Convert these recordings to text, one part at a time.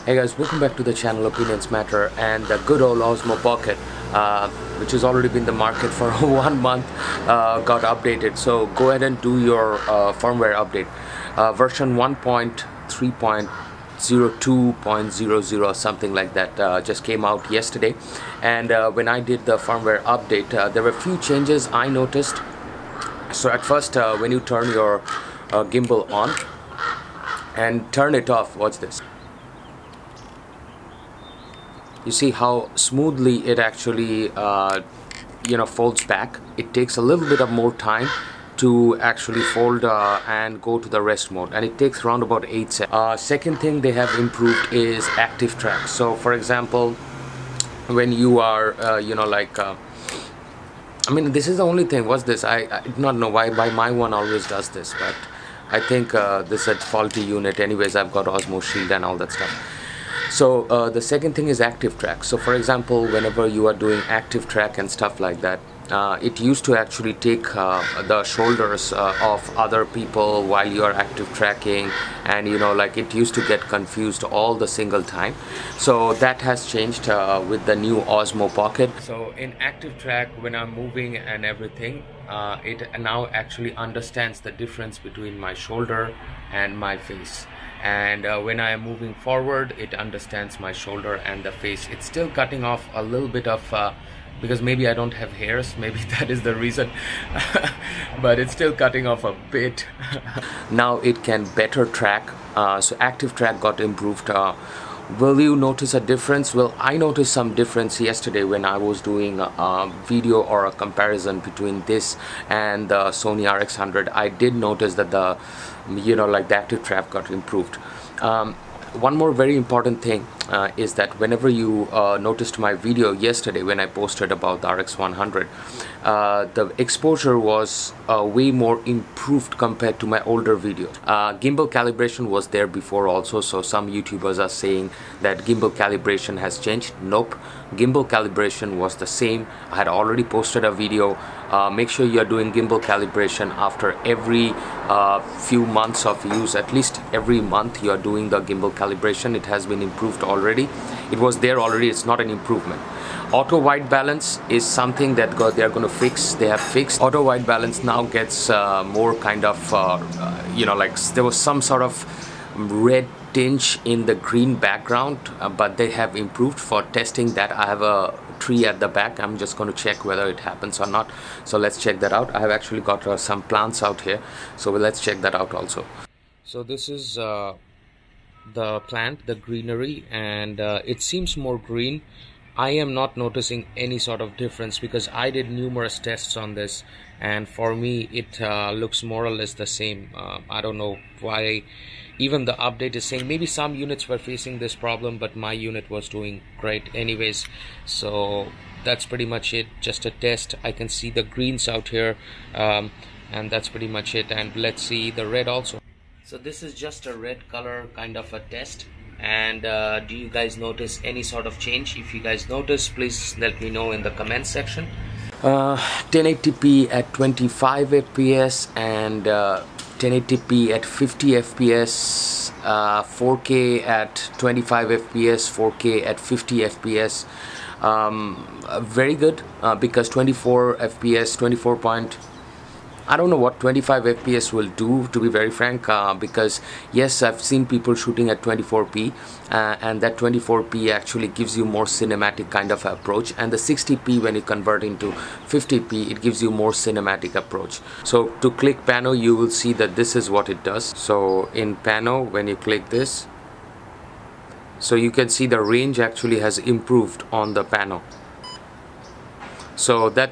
Hey guys, welcome back to the channel Opinions Matter. And the good old Osmo Pocket, which has already been in the market for 1 month, got updated. So go ahead and do your firmware update. Version 1.3.02.00, something like that, just came out yesterday. And when I did the firmware update, there were a few changes I noticed. So at first, when you turn your gimbal on and turn it off, watch this. You see how smoothly it actually folds back. It takes a little bit of more time to actually fold and go to the rest mode, and it takes around about 8 seconds. Second thing they have improved is active track. So for example, when you are I mean, this is the only thing. What's this? I do not know why my one always does this, but I think this is a faulty unit. Anyways, I've got Osmo Shield and all that stuff. So the second thing is active track. So for example, whenever you are doing active track and stuff like that, it used to actually take the shoulders of other people while you are active tracking, and it used to get confused all the single time. So that has changed with the new Osmo Pocket. So in active track, when I'm moving and everything, it now actually understands the difference between my shoulder and my face. And when I am moving forward, it understands my shoulder and the face. It's still cutting off a little bit of because maybe I don't have hairs, maybe that is the reason. But it's still cutting off a bit. Now it can better track, so active track got improved. Will you notice a difference? Well, I noticed some difference yesterday when I was doing a video or a comparison between this and the Sony RX100. I did notice that the the active track got improved. One more very important thing is that whenever you noticed my video yesterday when I posted about the RX100, the exposure was way more improved compared to my older video. Gimbal calibration was there before also, so some YouTubers are saying that gimbal calibration has changed. Nope, gimbal calibration was the same. I had already posted a video. Make sure you are doing gimbal calibration after every few months of use. At least every month you are doing the gimbal calibration. It has been improved already. It was there already. It's not an improvement. Auto white balance is something that they are going to fix. They have fixed. Auto white balance now gets more kind of there was some sort of red tinge in the green background, but they have improved. For testing that, I have a tree at the back. I'm just going to check whether it happens or not. So let's check that out. I have actually got some plants out here, so let's check that out also. So this is the plant, the greenery, and it seems more green. I am not noticing any sort of difference because I did numerous tests on this, and for me it looks more or less the same. I don't know why even the update is saying. Maybe some units were facing this problem, but my unit was doing great anyways. So that's pretty much it, just a test. I can see the greens out here, and that's pretty much it. And let's see the red also. So this is just a red color kind of a test. And do you guys notice any sort of change? If you guys notice, please let me know in the comment section. 1080p at 25 fps and 1080p at 50 fps, 4K at 25 fps, 4K at 50 fps. Very good, because 24 fps, I don't know what 25 fps will do, to be very frank, because yes, I've seen people shooting at 24p, and that 24p actually gives you more cinematic kind of approach, and the 60p, when you convert into 50p, it gives you more cinematic approach. So to click pano, you will see that this is what it does. So in pano, when you click this, so you can see the range actually has improved on the pano. So that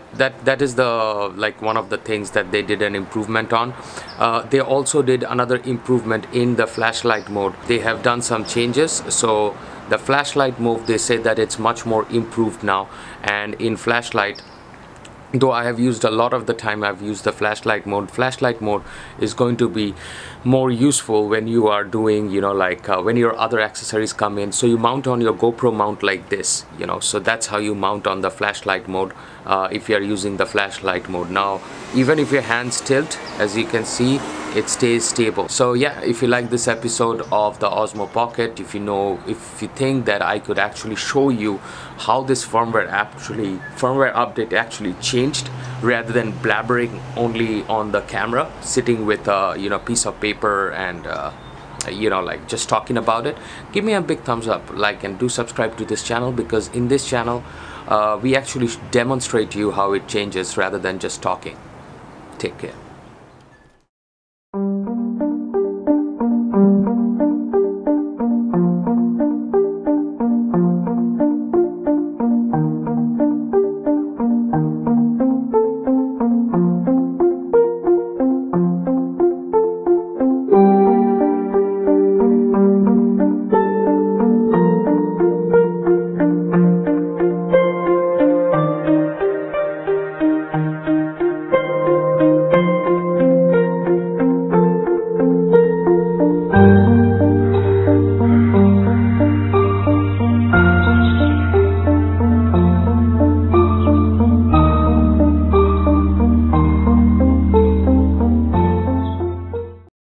is the one of the things that they did an improvement on. They also did another improvement in the flashlight mode. They have done some changes. So the flashlight mode, they say that it's much more improved now. And in flashlight, though I have used a lot of the time, I've used the flashlight mode. Flashlight mode is going to be more useful when you are doing, when your other accessories come in. So you mount on your GoPro mount like this, so that's how you mount on the flashlight mode if you are using the flashlight mode. Now, even if your hands tilt, as you can see, it stays stable. So yeah, if you like this episode of the Osmo Pocket, if you think that I could actually show you how this firmware update actually changed, rather than blabbering only on the camera, sitting with a piece of paper and like just talking about it, give me a big thumbs up, like, and do subscribe to this channel, because in this channel we actually demonstrate you how it changes rather than just talking. Take care.